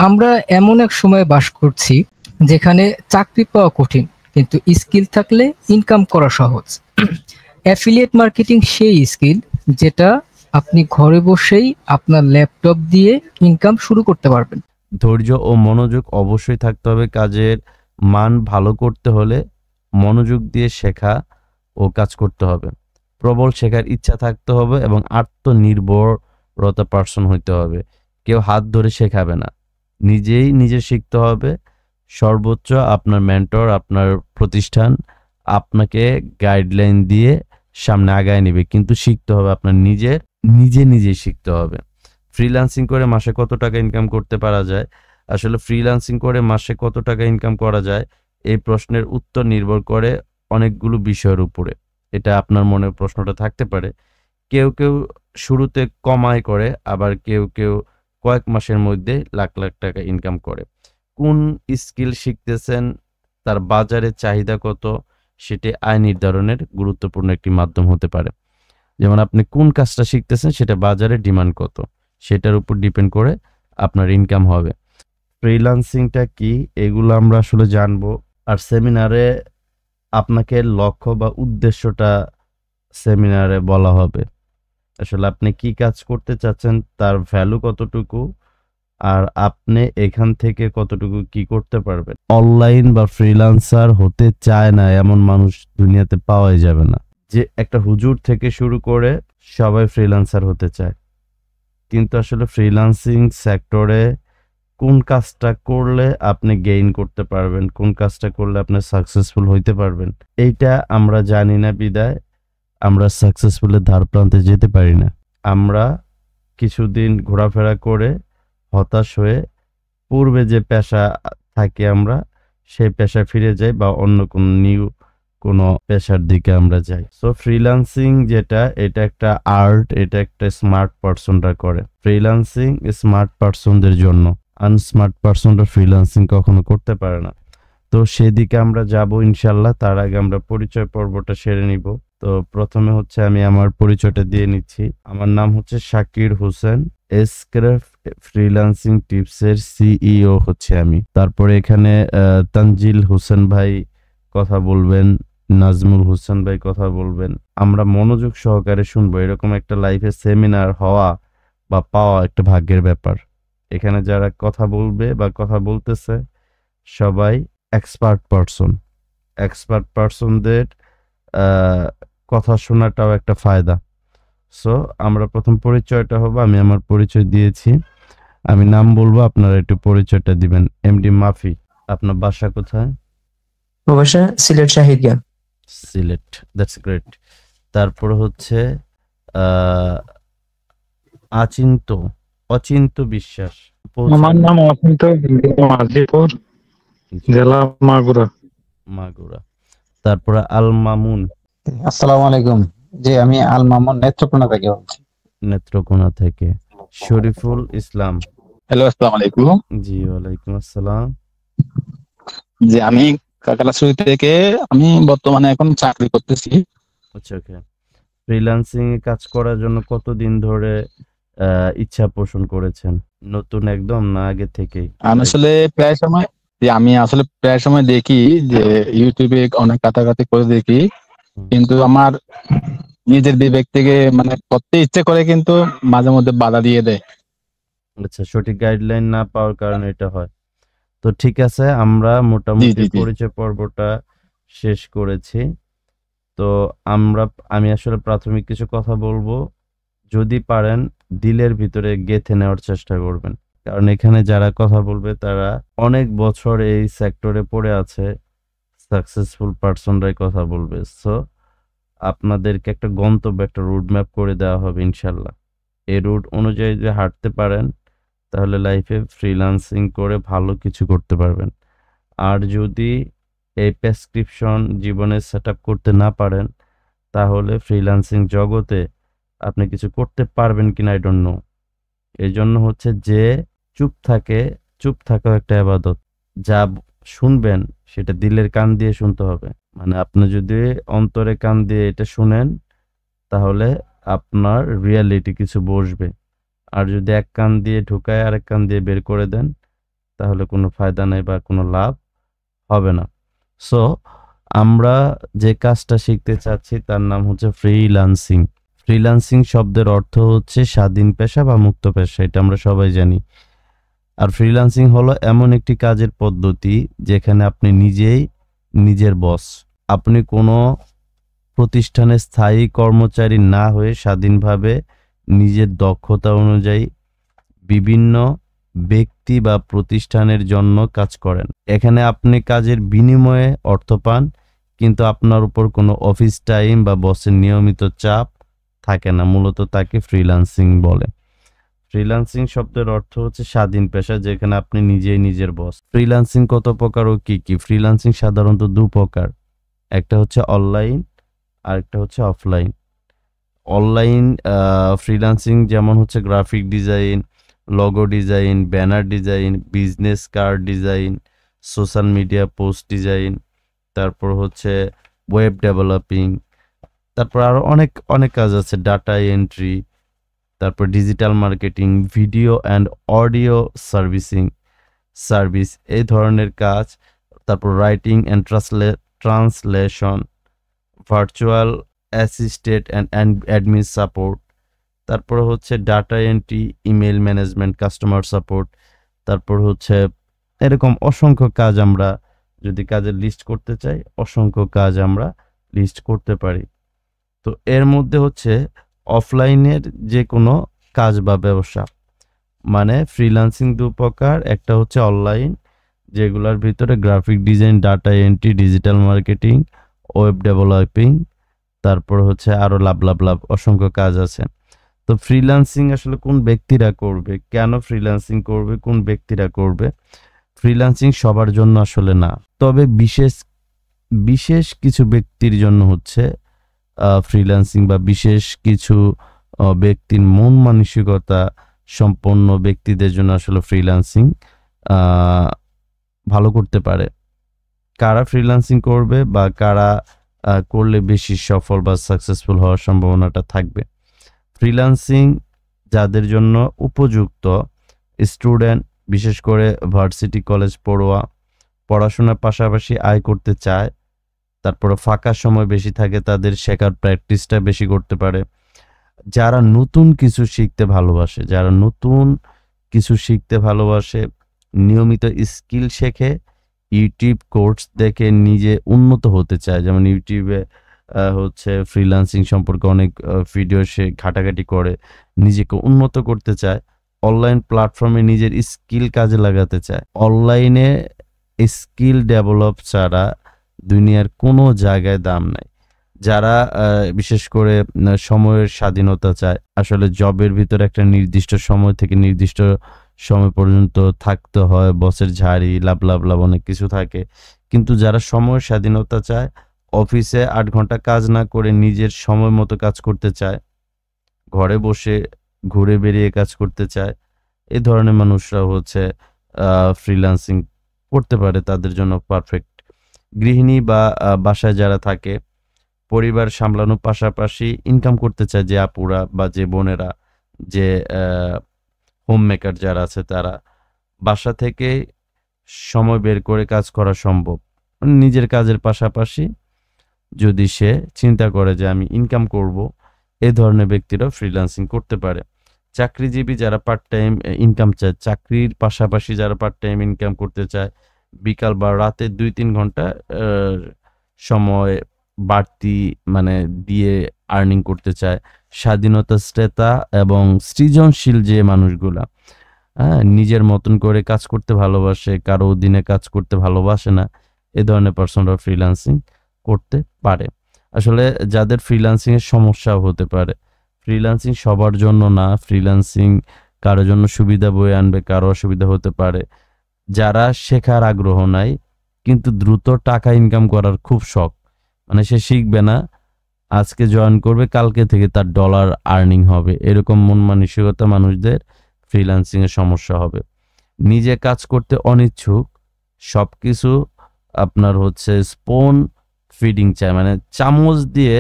আমরা এমন এক সময়ে বাস করছি যেখানে চাকরি পাওয়া কঠিন, কিন্তু স্কিল থাকলে ইনকাম করা সহজ। অ্যাফিলিয়েট মার্কেটিং সেই স্কিল যেটা আপনি ঘরে বসেই আপনার ল্যাপটপ দিয়ে ইনকাম শুরু করতে পারবেন। ধৈর্য ও মনোযোগ অবশ্যই থাকতে হবে। কাজের মান ভালো করতে হলে মনোযোগ দিয়ে শেখা ও কাজ করতে হবে। প্রবল শেখার ইচ্ছা থাকতে হবে এবং আত্মনির্ভরতা পার্সন হইতে হবে। কেউ হাত ধরে শেখাবে না, নিজেই নিজে শিখতে হবে। সর্বোচ্চ আপনার মেন্টর, আপনার প্রতিষ্ঠান আপনাকে গাইডলাইন দিয়ে সামনে আগায় নেবে, কিন্তু শিখতে হবে আপনার নিজেই শিখতে হবে। ফ্রিল্যান্সিং করে মাসে কত টাকা ইনকাম করতে পারা যায়? আসলে ফ্রিল্যান্সিং করে মাসে কত টাকা ইনকাম করা যায় এই প্রশ্নের উত্তর নির্ভর করে অনেকগুলো বিষয়ের উপরে। এটা আপনার মনে প্রশ্নটা থাকতে পারে। কেউ শুরুতে কম আয় করে, আবার কেউ কয়েক মাসের মধ্যে লাখ লাখ টাকা ইনকাম করে। কোন স্কিল শিখতেছেন, তার বাজারে চাহিদা কত, সেটি আয় নির্ধারণের গুরুত্বপূর্ণ একটি মাধ্যম হতে পারে। যেমন আপনি কোন কাজটা শিখতেছেন সেটা বাজারে ডিমান্ড কত, সেটার উপর ডিপেন্ড করে আপনার ইনকাম হবে। ফ্রিল্যান্সিংটা কি, এগুলো আমরা আসলে জানবো। আর সেমিনারে আপনাকে লক্ষ্য বা উদ্দেশ্যটা সেমিনারে বলা হবে। আসলে আপনি কি কাজ করতে চাচ্ছেন, তার ভ্যালু কতটুকু, আর আপনি এখান থেকে কতটুকু কি করতে পারবেন। অনলাইন বা ফ্রিল্যান্সার হতে চায় না এমন মানুষ দুনিয়াতে পাওয়াই যাবে না। যে একটা হুজুর থেকে শুরু করে সবাই ফ্রিল্যান্সার হতে চায়, কিন্তু আসলে ফ্রিল্যান্সিং সেক্টরে কোন কাজটা করলে আপনি গেইন করতে পারবেন, কোন কাজটা করলে আপনি সাকসেসফুল হইতে পারবেন, এইটা আমরা জানি না বিদায় আমরা সাকসেসফুলের ধার প্রান্তে যেতে পারি না। আমরা কিছুদিন ঘোরাফেরা করে হতাশ হয়ে পূর্বে যে পেশা থাকে আমরা সেই পেশা ফিরে যাই, বা অন্য কোনো পেশার দিকে আমরা যাই। সো ফ্রিল্যান্সিং যেটা, এটা একটা আর্ট, এটা একটা স্মার্ট পারসনরা করে। ফ্রিল্যান্সিং স্মার্ট পারসনদের জন্য, আনস্মার্ট পারসনরা ফ্রিল্যান্সিং কখনো করতে পারে না। তো সেদিকে আমরা যাব ইনশাল্লাহ। তার আগে আমরা পরিচয় পর্বটা সেরে নিব। তো প্রথমে হচ্ছে আমি আমার পরিচয়টা দিয়ে নিচ্ছি। আমার নাম হচ্ছে শাকির হোসেন, এসক্রাফট ফ্রিল্যান্সিং টিপসের সিইও হচ্ছে আমি। তারপরে এখানে তানজিল হোসেন ভাই কথা বলবেন, নাজমুল হোসেন ভাই কথা বলবেন। আমরা মনোযোগ সহকারে শুনবো। এরকম একটা লাইভে সেমিনার হওয়া বা পাওয়া একটা ভাগ্যের ব্যাপার। এখানে যারা কথা বলবে বা কথা বলতেছে সবাই এক্সপার্ট পারসনদের কথা শোনাটাও একটা ফায়দা। সো আমরা প্রথম পরিচয়টা হবে, আমি আমার পরিচয় দিয়েছি, আমি নাম বলবো, আপনারা একটু পরিচয়টা দিবেন। এমডি মাফি, আপনার বাসা কোথায়? বাসা সিলেট শাহিদগঞ্জ। Sylhet, that's great. তারপর হচ্ছে অচিন্ত বিশ্বাস। আমার নাম অচিন্ত, মাঝিপুর, জেলা মাগুরা। তারপরে আল মামুন। আসসালামু আলাইকুম। জি, আমি আল মামুন নেত্রকোনা থেকে বলছি। নেত্রকোনা থেকে। শরীফুল ইসলাম। হ্যালো, আসসালামু আলাইকুম। জি, ওয়ালাইকুম আসসালাম। জি, আমি কাকালাছড়ি থেকে, আমি বর্তমানে এখন চাকরি করতেছি। আচ্ছা, ওকে। ফ্রিল্যান্সিং এ কাজ করার জন্য কতদিন ধরে ইচ্ছা পোষণ করেছেন? নতুন একদম না আগে থেকেই? আমি আসলে প্রায় সময় দেখি যে ইউটিউবে অনেক কাটাকাটি করে দেখি, কিন্তু আমার নিজের বিবেক থেকে মানে করতে ইচ্ছে করে, কিন্তু মাঝে মধ্যে বাধা দিয়ে দেয়। আচ্ছা, সঠিক গাইডলাইন না পাওয়ার কারণে এটা হয়। তো ঠিক আছে, আমরা মোটামুটি পরিচয় পর্বটা শেষ করেছি। তো আমি আসলে প্রাথমিক কিছু কথা বলবো। যদি পারেন দিলের ভিতরে গেঁথে নেওয়ার চেষ্টা করবেন, কারণ এখানে যারা কথা বলবে তারা অনেক বছর এই সেক্টরে পড়ে আছে, সাকসেসফুল পারসনরাই কথা বলবে। সো আপনাদেরকে একটা গন্তব্য, একটা রুট ম্যাপ করে দেওয়া হবে ইনশাল্লাহ। এই রুট অনুযায়ী যদি হাঁটতে পারেন তাহলে লাইফে ফ্রিল্যান্সিং করে ভালো কিছু করতে পারবেন। আর যদি এই প্রেসক্রিপশন জীবনে সেট আপ করতে না পারেন তাহলে ফ্রিল্যান্সিং জগতে আপনি কিছু করতে পারবেন কিনা আই ডোন্ট নো। এই জন্য হচ্ছে যে চুপ থাকাও একটা ইবাদত। যা শুনবেন সেটা দিলের কান দিয়ে শুনতে হবে। মানে আপনি যদি অন্তরে কান দিয়ে এটা শুনেন তাহলে আপনার রিয়ালিটি কিছু বসবে। আর যদি এক কান দিয়ে ঢুকায় আরেক কান দিয়ে বের করে দেন তাহলে কোনো ফায়দা নেই বা কোনো লাভ হবে না। সো আমরা যে কাজটা শিখতে চাচ্ছি তার নাম হচ্ছে ফ্রিল্যান্সিং। ফ্রিল্যান্সিং শব্দের অর্থ হচ্ছে স্বাধীন পেশা বা মুক্ত পেশা, এটা আমরা সবাই জানি। আর ফ্রিল্যান্সিং হলো এমন একটি কাজের পদ্ধতি যেখানে আপনি নিজেই নিজের বস। আপনি কোনো প্রতিষ্ঠানে স্থায়ী কর্মচারী না হয়ে স্বাধীনভাবে নিজের দক্ষতা অনুযায়ী বিভিন্ন ব্যক্তি বা প্রতিষ্ঠানের জন্য কাজ করেন। এখানে আপনি কাজের বিনিময়ে অর্থ পান, কিন্তু আপনার উপর কোনো অফিস টাইম বা বসের নিয়মিত চাপ থাকে না। মূলত তাকে ফ্রিল্যান্সিং বলে। ফ্রিল্যান্সিং শব্দের অর্থ হচ্ছে স্বাধীন পেশা যেখানে আপনি নিজেই নিজের বস। ফ্রিল্যান্সিং কত প্রকার ও কি কি? ফ্রিল্যান্সিং সাধারণত দু প্রকার, একটা হচ্ছে অনলাইন আর একটা হচ্ছে অফলাইন। অনলাইন ফ্রিল্যান্সিং যেমন হচ্ছে graphic design, logo design, banner design, business card design, social media post design, তারপর হচ্ছে ওয়েব ডেভেলপিং, তারপর আরো অনেক অনেক কাজ আছে, ডাটা এন্ট্রি, তারপর digital marketing, video and audio service এই ধরনের কাজ, তারপর writing and translation, virtual assistant and admin support, তারপর হচ্ছে data entry, email management, customer support, তারপর হচ্ছে এরকম অসংখ্য কাজ। আমরা যদি কাজের লিস্ট করতে চাই, অসংখ্য কাজ আমরা লিস্ট করতে পারি। তো এর মধ্যে হচ্ছে অফলাইনের যে কোনো কাজ বা ব্যবসা, মানে ফ্রিল্যান্সিং দু প্রকার, একটা হচ্ছে অনলাইন যেগুলোর ভিতরে graphic design, data entry, digital marketing, web developing, তারপর হচ্ছে আরো লাভ অসংখ্য কাজ আছে। তো ফ্রিল্যান্সিং আসলে কোন ব্যক্তিরা করবে, কেন ফ্রিল্যান্সিং করবে, কোন ব্যক্তিরা করবে? ফ্রিল্যান্সিং সবার জন্য আসলে না, তবে বিশেষ কিছু ব্যক্তির জন্য হচ্ছে ফ্রিল্যান্সিং, বা বিশেষ কিছু ব্যক্তির মন মানসিকতা সম্পন্ন ব্যক্তিদের জন্য আসলে ফ্রিল্যান্সিং ভালো করতে পারে। কারা ফ্রিল্যান্সিং করবে বা কারা করলে বেশি সফল বা সাকসেসফুল হওয়ার সম্ভাবনাটা থাকবে? ফ্রিল্যান্সিং যাদের জন্য উপযুক্ত, স্টুডেন্ট, বিশেষ করে ভার্সিটি কলেজ পড়ুয়া, পড়াশোনার পাশাপাশি আয় করতে চায়, তারপরে ফাঁকা সময় বেশি থাকে, তাদের শেখার প্র্যাকটিসটা বেশি করতে পারে, যারা নতুন কিছু শিখতে ভালোবাসে, নিয়মিত স্কিল শেখে, ইউটিউব কোর্স দেখে নিজে উন্নত হতে চায়, যেমন ইউটিউবে হচ্ছে ফ্রিল্যান্সিং সম্পর্কে অনেক ভিডিও সে ঘাটাঘাটি করে নিজেকে উন্নত করতে চায়, অনলাইন প্ল্যাটফর্মে নিজের স্কিল কাজে লাগাতে চায়। অনলাইনে স্কিল ডেভেলপ ছাড়া দুনিয়ার কোনো জায়গায় দাম নাই। যারা বিশেষ করে সময়ের স্বাধীনতা চায়, আসলে জবের ভিতরে একটা নির্দিষ্ট সময় থেকে নির্দিষ্ট সময় পর্যন্ত থাকতে হয়, বসের ঝাড়ি, লাভ অনেক কিছু থাকে। কিন্তু যারা সময়ের স্বাধীনতা চায়, অফিসে 8 ঘন্টা কাজ না করে নিজের সময় মতো কাজ করতে চায়, ঘরে বসে ঘুরে বেরিয়ে কাজ করতে চায়, এই ধরনের মানুষরা হচ্ছে ফ্রিল্যান্সিং করতে পারে, তাদের জন্য পারফেক্ট। গৃহিণী বা বাসায় যারা থাকে, পরিবার সামলানোর পাশাপাশি ইনকাম করতে চায়, যে আপুরা বা যে বোনেরা, যে হোম মেকার যারা আছে, তারা বাসা থেকে সময় বের করে কাজ করা সম্ভব। নিজের কাজের পাশাপাশি যদি সে চিন্তা করে যে আমি ইনকাম করব, এই ধরনের ব্যক্তিরা ফ্রিল্যান্সিং করতে পারে। চাকরিজীবী যারা পার্ট টাইম ইনকাম চায়, চাকরির পাশাপাশি যারা পার্ট টাইম ইনকাম করতে চায়, বিকাল বা রাতে 2-3 ঘন্টা সময় বাড়তি মানে দিয়ে আর্নিং করতে চায়, স্বাধীনতা শ্রেতা এবং সৃজনশীল যে মানুষগুলা, নিজের মতন করে কাজ করতে ভালোবাসে, কারো অধীনে কাজ করতে ভালোবাসে না, এ ধরনের পার্সনরা ফ্রিল্যান্সিং করতে পারে। আসলে যাদের ফ্রিল্যান্সিং এর সমস্যা হতে পারে, ফ্রিল্যান্সিং সবার জন্য না, ফ্রিল্যান্সিং কারোর জন্য সুবিধা বয়ে আনবে, কারো অসুবিধা হতে পারে। যারা শেখার আগ্রহ নাই কিন্তু দ্রুত টাকা ইনকাম করার খুব শখ, মানে সে শিখবে না, আজকে জয়েন করবে, কালকে থেকে তার ডলার আর্নিং হবে, এরকম মন মানসিকতা মানুষদের ফ্রিল্যান্সিং এর সমস্যা হবে। নিজে কাজ করতে অনিচ্ছুক, সবকিছু আপনার হচ্ছে স্পুন ফিডিং চায়, মানে চামচ দিয়ে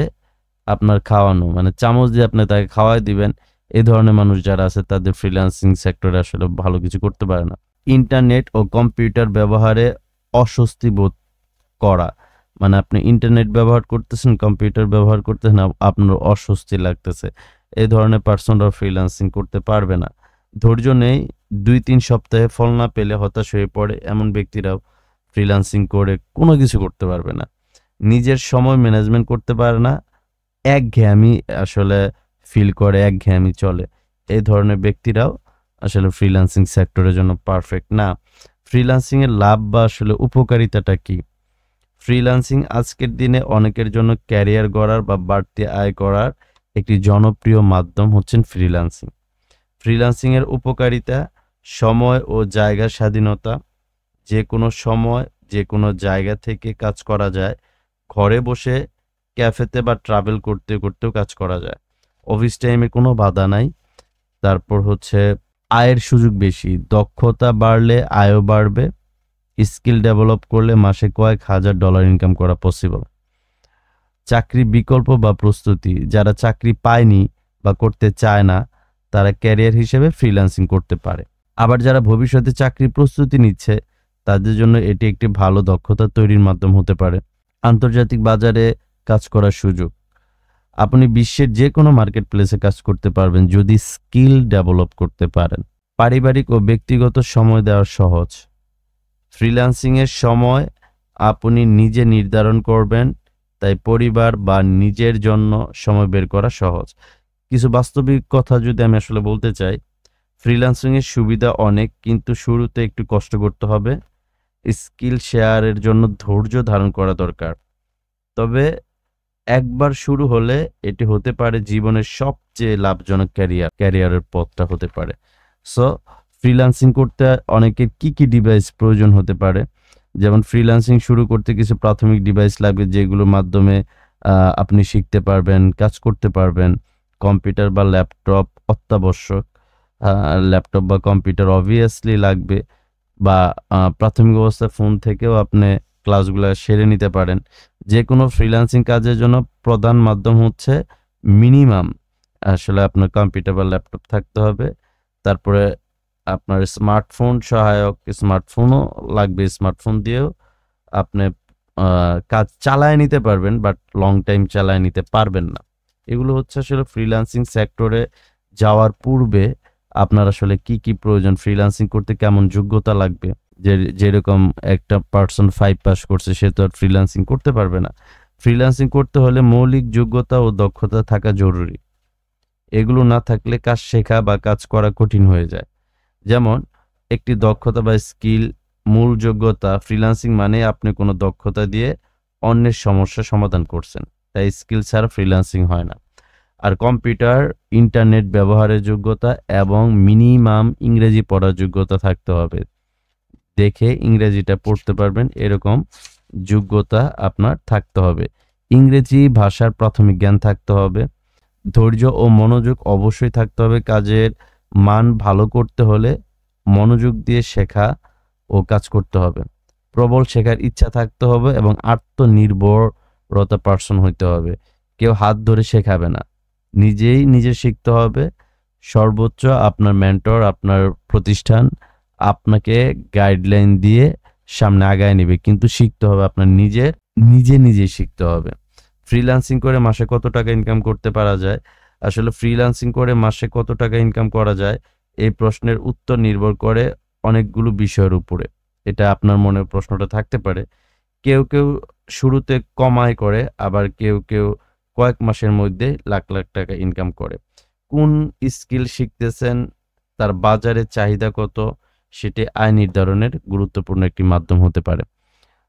আপনার খাওয়ানো, মানে চামচ দিয়ে আপনি তাকে খাওয়াই দিবেন, এই ধরনের মানুষ যারা আছে তাদের ফ্রিল্যান্সিং সেক্টরে আসলে ভালো কিছু করতে পারে না। ইন্টারনেট ও কম্পিউটার ব্যবহারে অস্বস্তি বোধ করা, মানে আপনি ইন্টারনেট ব্যবহার করতেছেন, কম্পিউটার ব্যবহার করতেছেন, আপনার অস্বস্তি লাগতেছে, এই ধরনের পার্সনরা ফ্রিল্যান্সিং করতে পারবে না। ধৈর্য নেই, 2-3 সপ্তাহে ফল না পেলে হতাশ হয়ে পড়ে, এমন ব্যক্তিরাও ফ্রিল্যান্সিং করে কোনো কিছু করতে পারবে না। নিজের সময় ম্যানেজমেন্ট করতে পারে না, একঘেয়েমি আসলে ফিল করে, একঘেয়েমি চলে, এই ধরনের ব্যক্তিরাও আসলে ফ্রিল্যান্সিং সেক্টরের জন্য পারফেক্ট না। ফ্রিল্যান্সিং এর লাভ বা আসলে উপকারিতাটা কি? ফ্রিল্যান্সিং আজকের দিনে অনেকের জন্য ক্যারিয়ার গড়ার বা বাড়তি আয় করার একটি জনপ্রিয় মাধ্যম হচ্ছেন ফ্রিল্যান্সিং। ফ্রিল্যান্সিং এর উপকারিতা: সময় ও জায়গার স্বাধীনতা, যে কোনো সময় যে কোনো জায়গা থেকে কাজ করা যায়, ঘরে বসে ক্যাফেতে বা ট্রাভেল করতে করতেও কাজ করা যায়, অফিস টাইমে কোনো বাধা নাই। তারপর হচ্ছে আয়ের সুযোগ বেশি, দক্ষতা বাড়লে আয়ও বাড়বে, স্কিল ডেভেলপ করলে মাসে কয়েক হাজার ডলার ইনকাম করা পসিবল। চাকরি বিকল্প বা প্রস্তুতি: যারা চাকরি পায়নি বা করতে চায় না তারা ক্যারিয়ার হিসেবে ফ্রিল্যান্সিং করতে পারে। আবার যারা ভবিষ্যতে চাকরি প্রস্তুতি নিচ্ছে তাদের জন্য এটি একটি ভালো দক্ষতা তৈরির মাধ্যম হতে পারে। আন্তর্জাতিক বাজারে কাজ করার সুযোগ: আপনি বিশ্বের যে কোনো মার্কেট প্লেসে কাজ করতে পারবেন যদি স্কিল ডেভেলপ করতে পারেন। পারিবারিক ও ব্যক্তিগত সময় দেওয়া সহজ: ফ্রিল্যান্সিং এর সময় আপনি নিজে নির্ধারণ করবেন, তাই পরিবার বা নিজের জন্য সময় বের করা সহজ। কিছু বাস্তবিক কথা যদি আমি আসলে বলতে চাই, ফ্রিল্যান্সিং এর সুবিধা অনেক, কিন্তু শুরুতে একটু কষ্ট করতে হবে। স্কিল শেয়ারের জন্য ধৈর্য ধারণ করা দরকার, তবে একবার শুরু হলে এটি হতে পারে জীবনের সবচেয়ে লাভজনক ক্যারিয়ারের পথটা হতে পারে। সো ফ্রিল্যান্সিং করতে অনেকের কি ডিভাইস প্রয়োজন হতে পারে, যেমন ফ্রিল্যান্সিং শুরু করতে কিছু প্রাথমিক ডিভাইস লাগবে যেগুলোর মাধ্যমে আপনি শিখতে পারবেন, কাজ করতে পারবেন। কম্পিউটার বা ল্যাপটপ অত্যাবশ্যক, ল্যাপটপ বা কম্পিউটার অবভিয়াসলি লাগবে, বা প্রাথমিক অবস্থায় ফোন থেকেও আপনি ক্লাসগুলো সেরে নিতে পারেন। যে কোনো ফ্রিল্যান্সিং কাজের জন্য প্রধান মাধ্যম হচ্ছে মিনিমাম আসলে আপনার কম্পিউটার বা ল্যাপটপ থাকতে হবে। তারপরে আপনার স্মার্টফোন সহায়ক, স্মার্টফোনও লাগবে, স্মার্টফোন দিয়েও আপনি কাজ চালায় নিতে পারবেন, বাট লং টাইম চালায় নিতে পারবেন না। এগুলো হচ্ছে আসলে ফ্রিল্যান্সিং সেক্টরে যাওয়ার পূর্বে আপনার আসলে কি প্রয়োজন, ফ্রিল্যান্সিং করতে কেমন যোগ্যতা লাগবে। যেরকম একটা পার্সন 5 পাস করছে সে তো আর ফ্রিল্যান্সিং করতে পারবে না। ফ্রিল্যান্সিং করতে হলে মৌলিক যোগ্যতা ও দক্ষতা থাকা জরুরি, এগুলো না থাকলে কাজ শেখা বা কাজ করা কঠিন হয়ে যায়। যেমন একটি দক্ষতা বা স্কিল, মূল যোগ্যতা। ফ্রিল্যান্সিং মানে আপনি কোনো দক্ষতা দিয়ে অন্যের সমস্যা সমাধান করছেন, তাই স্কিল ছাড়া ফ্রিল্যান্সিং হয় না। আর কম্পিউটার ইন্টারনেট ব্যবহারের যোগ্যতা এবং মিনিমাম ইংরেজি পড়ার যোগ্যতা থাকতে হবে, দেখে ইংরেজিটা পড়তে পারবেন এরকম যোগ্যতা আপনার থাকতে হবে। ইংরেজি ভাষার প্রাথমিক জ্ঞান থাকতে হবে। ধৈর্য ও মনোযোগ অবশ্যই থাকতে হবে। কাজের মান ভালো করতে হলে মনোযোগ দিয়ে শেখা ও কাজ করতে হবে। প্রবল শেখার ইচ্ছা থাকতে হবে এবং আত্মনির্ভরতা পার্সন হইতে হবে। কেউ হাত ধরে শেখাবে না, নিজে শিখতে হবে। সর্বোচ্চ আপনার মেন্টর, আপনার প্রতিষ্ঠান আপনাকে গাইডলাইন দিয়ে সামনে আগায় নেবে, কিন্তু শিখতে হবে আপনার নিজে শিখতে হবে। ফ্রিল্যান্সিং করে মাসে কত টাকা ইনকাম করতে পারা যায়? আসলে ফ্রিল্যান্সিং করে মাসে কত টাকা ইনকাম করা যায় এই প্রশ্নের উত্তর নির্ভর করে অনেকগুলো বিষয়ের উপরে। এটা আপনার মনে প্রশ্নটা থাকতে পারে। কেউ শুরুতে কম আয় করে, আবার কেউ কয়েক মাসের মধ্যে লাখ লাখ টাকা ইনকাম করে। কোন স্কিল শিখতেছেন, তার বাজারে চাহিদা কত, সেটি আয় নির্ধারণের গুরুত্বপূর্ণ একটি মাধ্যম হতে পারে।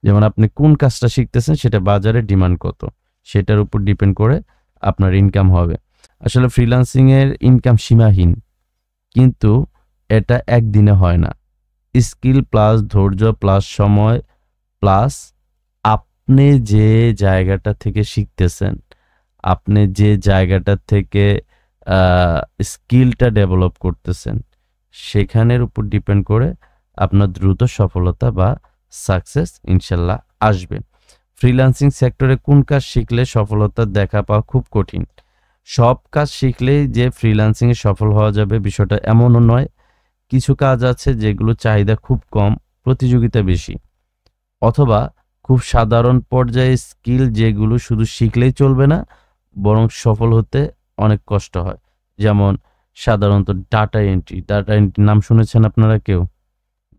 যেমন আপনি কোন কাজটা শিখতেছেন সেটা বাজারে ডিমান্ড কত, সেটার উপর ডিপেন্ড করে আপনার ইনকাম হবে। আসলে ফ্রিল্যান্সিং এর ইনকাম সীমাহীন, কিন্তু এটা একদিনে হয় না। স্কিল প্লাস ধৈর্য প্লাস সময় প্লাস আপনি যে জায়গাটা থেকে শিখতেছেন, আপনি যে জায়গাটা থেকে স্কিলটা ডেভেলপ করতেছেন, সেখানের উপর ডিপেন্ড করে আপনার দ্রুত সফলতা বা সাকসেস ইনশাল্লাহ আসবে। ফ্রিল্যান্সিং সেক্টরে কোন কাজ শিখলে সফলতা দেখা পাওয়া খুব কঠিন। সব কাজ শিখলেই যে ফ্রিল্যান্সিংয়ে সফল হওয়া যাবে বিষয়টা এমনও নয়। কিছু কাজ আছে যেগুলো চাহিদা খুব কম, প্রতিযোগিতা বেশি, অথবা খুব সাধারণ পর্যায়ে স্কিল যেগুলো শুধু শিখলেই চলবে না, বরং সফল হতে অনেক কষ্ট হয়। যেমন সাধারণত ডাটা এন্ট্রি নাম শুনেছেন আপনারা কেউ?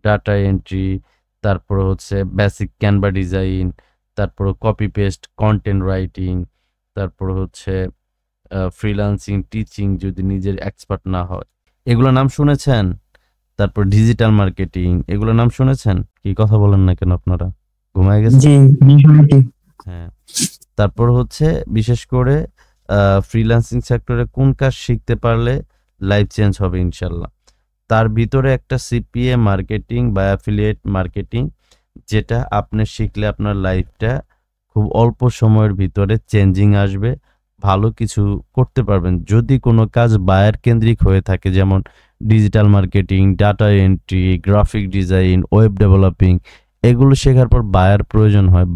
ডাটা এন্ট্রি, তারপর হচ্ছে বেসিক ক্যানভা ডিজাইন, তারপর কপি পেস্ট, কন্টেন্ট রাইটিং, তারপর হচ্ছে ফ্রিল্যান্সিং, টিচিং যদি নিজের এক্সপার্ট না হয়, এগুলো নাম শুনেছেন? তারপর ডিজিটাল মার্কেটিং, এগুলো নাম শুনেছেন? কি কথা বলেন না কেন আপনারা? ঘুমায় গেছেন? জি শুনেছি। হ্যাঁ। তারপর হচ্ছে বিশেষ করে ফ্রিল্যান্সিং সেক্টরে কোন কাজ শিখতে পারলে লাইফ চেঞ্জ হবে ইনশাল্লাহ। তার ভিতরে একটা সিপিএ মার্কেটিং বা অ্যাফিলিয়েট মার্কেটিং, যেটা আপনি শিখলে আপনার লাইফটা খুব অল্প সময়ের ভিতরে চেঞ্জিং আসবে, ভালো কিছু করতে পারবেন। যদি কোনো কাজ বায়ার কেন্দ্রিক হয়ে থাকে, যেমন digital marketing, data entry, graphic design, web developing, এগুলো শেখার পর বায়ার প্রয়োজন হয়।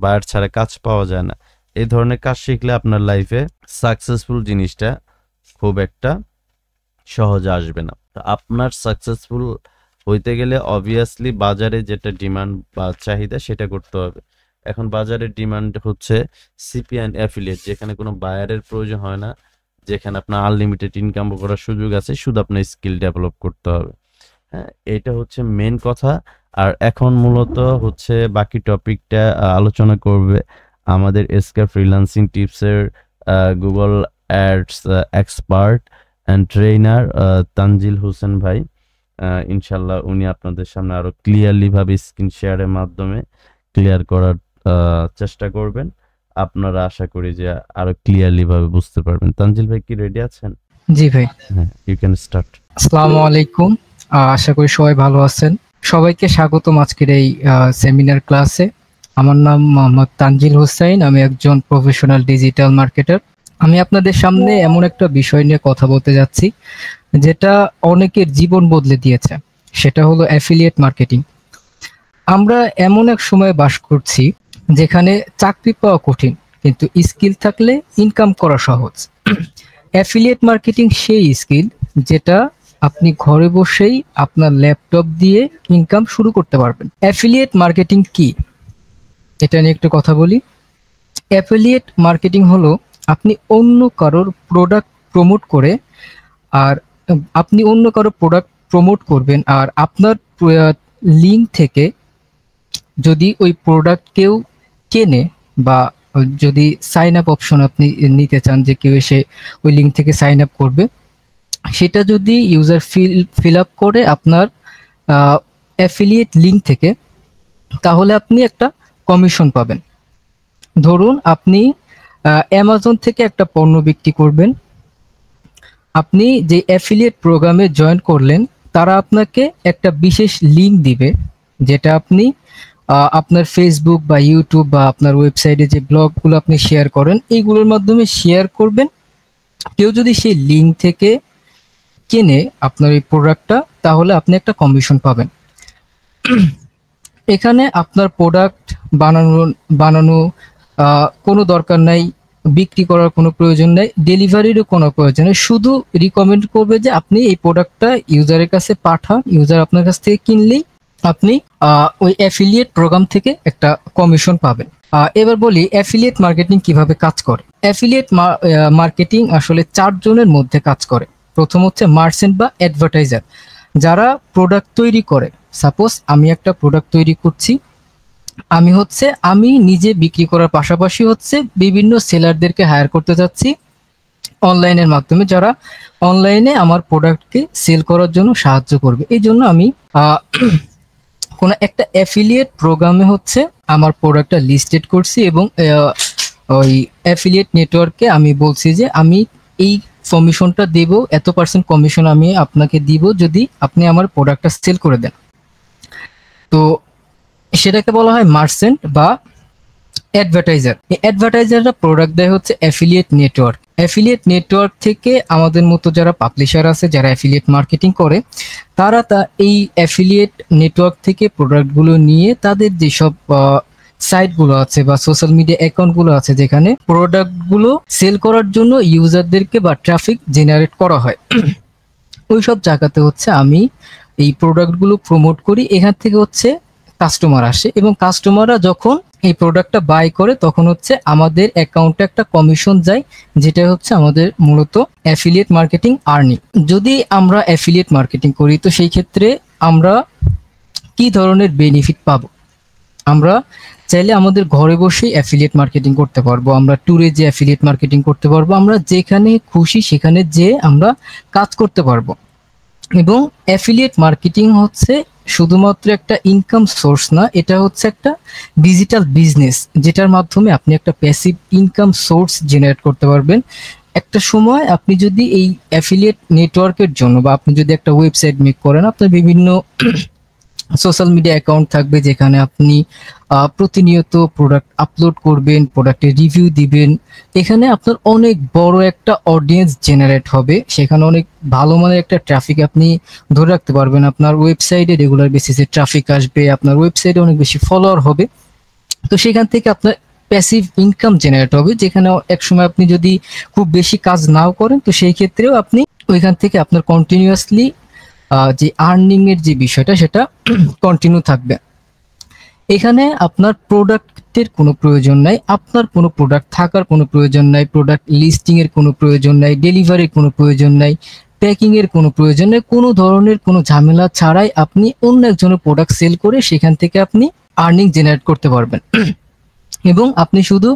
বায়ার ছাড়া কাজ পাওয়া যায় না। এই ধরনের কাজ শিখলে আপনার লাইফে সাকসেসফুল জিনিসটা খুব একটা সহজে আসবে না। তো আপনার সাকসেসফুল হইতে গেলে অবভিয়াসলি বাজারে যেটা ডিমান্ড বা চাহিদা সেটা করতে হবে। এখন বাজারের ডিমান্ড হচ্ছে সিপি অ্যান্ড অ্যাফিলিয়েট, যেখানে কোনো বায়ারের প্রয়োজন হয় না, যেখানে আপনার আনলিমিটেড ইনকাম করার সুযোগ আছে, শুধু আপনার স্কিল ডেভেলপ করতে হবে। হ্যাঁ, এটা হচ্ছে মেন কথা। আর এখন মূলত হচ্ছে বাকি টপিকটা আলোচনা করবে আমাদের এসকে ফ্রিল্যান্সিং টিপসের Google ads expert and trainer Tanzil Hossain ভাই। ইনশাল্লাহ উনি আপনাদের সামনে আরো ক্লিয়ারলি ভাবে স্ক্রিন শেয়ারের মাধ্যমে ক্লিয়ার করার চেষ্টা করবেন। আপনারা আশা করি যে আরো ক্লিয়ারলি ভাবে বুঝতে পারবেন। তানজিল ভাই কি রেডি আছেন? জি ভাই। হ্যাঁ, ইউ ক্যান স্টার্ট। আসসালামু আলাইকুম। আশা করি সবাই ভালো আছেন। সবাইকে স্বাগতম আজকের এই সেমিনার ক্লাসে। আমার নাম মোহাম্মদ তানজিল হোসেন, আমি একজন প্রফেশনাল ডিজিটাল মার্কেটার। আমি আপনাদের সামনে এমন একটা বিষয় নিয়ে কথা বলতে যাচ্ছি যেটা অনেকের জীবন বদলে দিয়েছে, সেটা হলো অ্যাফিলিয়েট মার্কেটিং। আমরা এমন এক সময় বাস করছি যেখানে চাকরি পাওয়া কঠিন, কিন্তু স্কিল থাকলে ইনকাম করা সহজ। অ্যাফিলিয়েট মার্কেটিং সেই স্কিল যেটা আপনি ঘরে বসেই আপনার ল্যাপটপ দিয়ে ইনকাম শুরু করতে পারবেন। অ্যাফিলিয়েট মার্কেটিং কি, এটা নিয়ে একটু কথা বলি। অ্যাফিলিয়েট মার্কেটিং হলো আপনি অন্য কারোর প্রোডাক্ট প্রমোট করে, আর আপনি অন্য কারোর প্রোডাক্ট প্রমোট করবেন, আর আপনার লিঙ্ক থেকে যদি ওই প্রোডাক্ট কেউ কেনে, বা যদি সাইন আপ অপশন আপনি নিতে চান যে কেউ এসে ওই লিঙ্ক থেকে সাইন আপ করবে, সেটা যদি ইউজার ফিল আপ করে আপনার অ্যাফিলিয়েট লিঙ্ক থেকে, তাহলে আপনি একটা কমিশন পাবেন। ধরুন আপনি অ্যামাজন থেকে একটা পণ্য বিক্রি করবেন, আপনি যে অ্যাফিলিয়েট প্রোগ্রামে জয়েন করলেন তারা আপনাকে একটা বিশেষ লিঙ্ক দিবে, যেটা আপনি আপনার ফেসবুক বা ইউটিউব বা আপনার ওয়েবসাইটে যে ব্লগগুলো আপনি শেয়ার করেন এইগুলোর মাধ্যমে শেয়ার করবেন। কেউ যদি সেই লিঙ্ক থেকে কেনে আপনার এই প্রোডাক্টটা, তাহলে আপনি একটা কমিশন পাবেন। এখানে আপনার প্রোডাক্ট বানানো কোনো দরকার নাই, বিক্রি করার কোনো প্রয়োজন নেই, ডেলিভারিরও কোনো প্রয়োজন নেই। শুধু রিকমেন্ড করবে যে আপনি এই প্রোডাক্টটা ইউজারের কাছে পাঠান, ইউজার আপনার কাছ থেকে কিনলেই আপনি ওই অ্যাফিলিয়েট প্রোগ্রাম থেকে একটা কমিশন পাবেন। এবার বলি অ্যাফিলিয়েট মার্কেটিং কিভাবে কাজ করে। অ্যাফিলিয়েট মার্কেটিং আসলে 4 জনের মধ্যে কাজ করে। প্রথম হচ্ছে মার্চেন্ট বা অ্যাডভার্টাইজার, যারা প্রোডাক্ট তৈরি করে। সাপোজ আমি একটা প্রোডাক্ট তৈরি করছি, আমি নিজে বিক্রি করার পাশাপাশি হচ্ছে বিভিন্ন সেলারদেরকে হায়ার করতে যাচ্ছি অনলাইনের মাধ্যমে, যারা অনলাইনে আমার প্রোডাক্টকে সেল করার জন্য সাহায্য করবে। এই জন্য আমি কোনো একটা অ্যাফিলিয়েট প্রোগ্রামে হচ্ছে আমার প্রোডাক্টটা লিস্টেড করছি, এবং ওই অ্যাফিলিয়েট নেটওয়ার্ককে আমি বলছি যে আমি এই কমিশনটা দেব, এত % কমিশন আমি আপনাকে দিব যদি আপনি আমার প্রোডাক্টটা সেল করে দেন। তো সেটাকে বলা হয় মার্চেন্ট বা অ্যাডভার্টাইজার। এই অ্যাডভার্টাইজাররা প্রোডাক্ট দেয় হচ্ছে অ্যাফিলিয়েট নেটওয়ার্ক। অ্যাফিলিয়েট নেটওয়ার্ক থেকে আমাদের মতো যারা পাবলিশার আছে, যারা অ্যাফিলিয়েট মার্কেটিং করে, তারা এই অ্যাফিলিয়েট নেটওয়ার্ক থেকে প্রোডাক্টগুলো নিয়ে তাদের যেসব সাইটগুলো আছে বা সোশ্যাল মিডিয়া অ্যাকাউন্টগুলো আছে, যেখানে প্রোডাক্টগুলো সেল করার জন্য ইউজারদেরকে বা ট্রাফিক জেনারেট করা হয়, ওই সব জায়গাতে হচ্ছে আমি এই প্রোডাক্টগুলো প্রমোট করি, এখান থেকে হচ্ছে কাস্টমার আসে এবং কাস্টমাররা যখন এই প্রোডাক্টটা বাই করে তখন হচ্ছে আমাদের অ্যাকাউন্টে একটা কমিশন যায়, যেটা হচ্ছে আমাদের মূলত অ্যাফিলিয়েট মার্কেটিং আর্নিং। যদি আমরা অ্যাফিলিয়েট মার্কেটিং করি তো সেই ক্ষেত্রে আমরা কি ধরনের বেনিফিট পাবো? আমরা চাইলে আমাদের ঘরে বসেই অ্যাফিলিয়েট মার্কেটিং করতে পারবো, আমরা ট্যুরে যে অ্যাফিলিয়েট মার্কেটিং করতে পারবো, আমরা যেখানে খুশি সেখানে যে আমরা কাজ করতে পারবো। এবং অ্যাফিলিয়েট মার্কেটিং হচ্ছে শুধুমাত্র একটা ইনকাম সোর্স না, এটা হচ্ছে একটা ডিজিটাল বিজনেস, যেটার মাধ্যমে আপনি একটা প্যাসিভ ইনকাম সোর্স জেনারেট করতে পারবেন। একটা সময় আপনি যদি এই অ্যাফিলিয়েট নেটওয়ার্কের জন্য বা আপনি যদি একটা ওয়েবসাইট মেক করেন, আপনার বিভিন্ন সোশ্যাল মিডিয়া অ্যাকাউন্ট থাকবে যেখানে আপনি প্রতিনিয়ত প্রোডাক্ট আপলোড করবেন, প্রোডাক্টের রিভিউ দিবেন, এখানে আপনার অনেক বড় একটা অডিয়েন্স জেনারেট হবে, সেখানে অনেক ভালো মানের একটা ট্রাফিক আপনি ধরে রাখতে পারবেন, আপনার ওয়েবসাইটে রেগুলার বেসিসে ট্রাফিক আসবে, আপনার ওয়েবসাইটে অনেক বেশি ফলোয়ার হবে। তো সেখান থেকে আপনার প্যাসিভ ইনকাম জেনারেট হবে, যেখানে একসময় আপনি যদি খুব বেশি কাজ নাও করেন তো সেই ক্ষেত্রেও আপনি ওইখান থেকে আপনার কন্টিনিউয়াসলি যে আর্নিং এর যে বিষয়টা সেটা কন্টিনিউ থাকবে। এখানে আপনার প্রোডাক্টের কোনো প্রয়োজন নাই, আপনার কোনো প্রোডাক্ট থাকার কোনো প্রয়োজন নাই, প্রোডাক্ট লিস্টিং এর কোনো প্রয়োজন নাই, ডেলিভারির কোনো প্রয়োজন নাই, প্যাকিং এর কোনো প্রয়োজন নেই, কোনো ধরনের কোনো ঝামেলা ছাড়াই আপনি অন্য একজনের প্রোডাক্ট সেল করে সেখান থেকে আপনি আর্নিং জেনারেট করতে পারবেন। এবং আপনি শুধু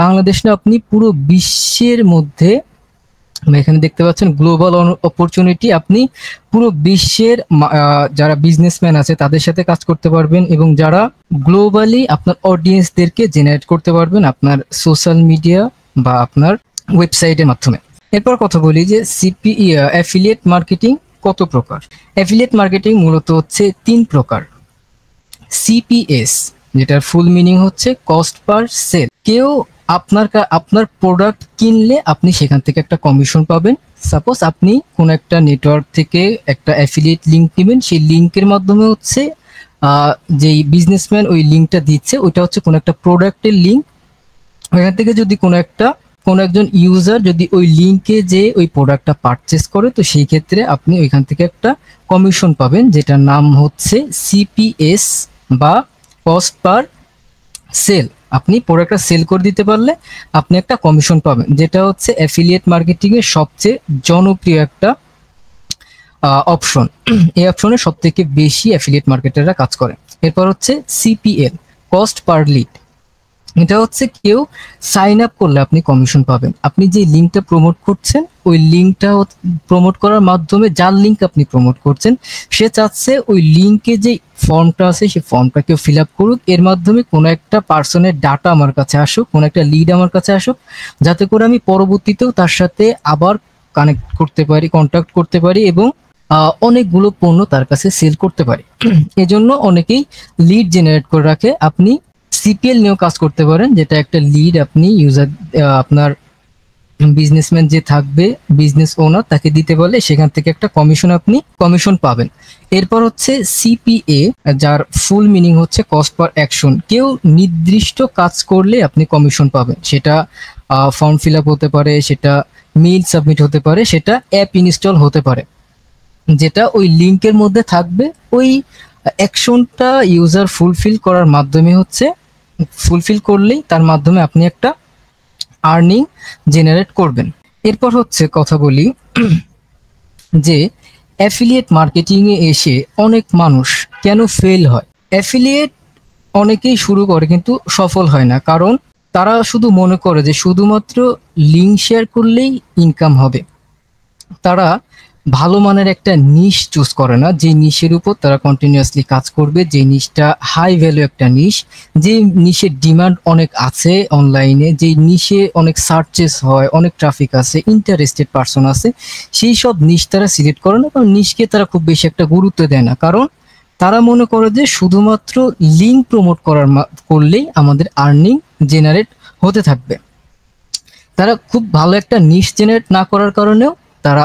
বাংলাদেশ না, আপনি পুরো বিশ্বের মধ্যে, এখানে দেখতে পাচ্ছেন গ্লোবাল অপরচুনিটি, আপনি পুরো বিশ্বের যারা বিজনেসম্যান আছে তাদের সাথে কাজ করতে পারবেন এবং যারা গ্লোবালি আপনার অডিয়েন্সদেরকে জেনারেট করতে পারবেন আপনার সোশ্যাল মিডিয়া বা আপনার ওয়েবসাইটের মাধ্যমে। এরপর কথা বলি যে অ্যাফিলিয়েট মার্কেটিং কত প্রকার। অ্যাফিলিয়েট মার্কেটিং মূলত হচ্ছে 3 প্রকার। সিপিএস, যেটার ফুল মিনিং হচ্ছে কস্ট পার সেল। কেউ আপনার প্রোডাক্ট কিনলে আপনি সেখান থেকে একটা কমিশন পাবেন। সাপোজ আপনি কোন একটা নেটওয়ার্ক থেকে একটা অ্যাফিলিয়েট লিংক নেবেন, সেই লিংকের মাধ্যমে হচ্ছে যেই বিজনেসম্যান ওই লিংকটা দিচ্ছে ওইটা হচ্ছে কোন একটা প্রোডাক্টের লিংক। ওইখান থেকে যদি কোন একজন ইউজার যদি ওই লিংকে যে ওই প্রোডাক্টটা পারচেস করে তো সেই ক্ষেত্রে আপনি ওইখান থেকে একটা কমিশন পাবেন, যেটার নাম হচ্ছে সিপিএস বা কস্ট পার সেল। আপনি প্রোডাক্টটা সেল করে দিতে পারলে আপনি একটা কমিশন পাবেন, যেটা হচ্ছে অ্যাফিলিয়েট মার্কেটিং এর সবচেয়ে জনপ্রিয় একটা অপশন। এই অপশনে সবথেকে বেশি অ্যাফিলিয়েট মার্কেটাররা কাজ করে। এরপর হচ্ছে সিপিএল, কস্ট পার লিড। এটা হচ্ছে কেউ সাইন আপ করলে আপনি কমিশন পাবেন। আপনি যে লিঙ্কটা প্রমোট করছেন ওই লিঙ্কটা প্রমোট করার মাধ্যমে যার লিঙ্ক আপনি প্রমোট করছেন সে চাচ্ছে ওই লিঙ্কে যে ফর্মটা আছে সেই ফর্মটা কেউ ফিল আপ করুক, এর মাধ্যমে কোনো একটা পার্সনের ডাটা আমার কাছে আসুক, কোনো একটা লিড আমার কাছে আসুক, যাতে করে আমি পরবর্তীতেও তার সাথে আবার কানেক্ট করতে পারি, কন্ট্যাক্ট করতে পারি এবং অনেকগুলো পণ্য তার কাছে সেল করতে পারি। এজন্য অনেকেই লিড জেনারেট করে রাখে। আপনি সিপিএল নিয়েও কাজ করতে পারেন, যেটা একটা লিড আপনি ইউজার আপনার বিজনেসম্যান যে থাকবে, বিজনেস ওনার, তাকে দিতে পারলে সেখান থেকে একটা কমিশন পাবেন। এরপর হচ্ছে সিপিএ, যার ফুল মিনিং হচ্ছে কস্ট পার অ্যাকশন। কেউ নির্দিষ্ট কাজ করলে আপনি কমিশন পাবেন, সেটা ফর্ম ফিল আপ হতে পারে, সেটা মেইল সাবমিট হতে পারে, সেটা অ্যাপ ইনস্টল হতে পারে, যেটা ওই লিংকের মধ্যে থাকবে। ওই অ্যাকশনটা ইউজার ফুলফিল করার মাধ্যমে হচ্ছে ফুলফিল করলেই তার মাধ্যমে আপনি একটা আর্নিং জেনারেট করবেন। এরপর হচ্ছে কথা বলি যে অ্যাফিলিয়েট মার্কেটিং এ এসে অনেক মানুষ কেন ফেল হয়। অ্যাফিলিয়েট অনেকেই শুরু করে কিন্তু সফল হয় না, কারণ তারা শুধু মনে করে যে শুধুমাত্র লিঙ্ক শেয়ার করলেই ইনকাম হবে। তারা ভালো মানের একটা নিশ চুজ করে না, যে নিশের উপর তারা কন্টিনিউয়াসলি কাজ করবে, যে নিশটা হাই ভ্যালু একটা নিশ, যে নিশের ডিমান্ড অনেক আছে অনলাইনে, যে নিশে অনেক সার্চেস হয়, অনেক ট্রাফিক আছে, ইন্টারেস্টেড পারসন আছে, সেই সব নিশ তারা সিলেক্ট করে না। কারণ নিশকে তারা খুব বেশি একটা গুরুত্ব দেয় না, কারণ তারা মনে করে যে শুধুমাত্র লিঙ্ক প্রমোট করলেই আমাদের আর্নিং জেনারেট হতে থাকবে। তারা খুব ভালো একটা নিশ জেনারেট না করার কারণেও তারা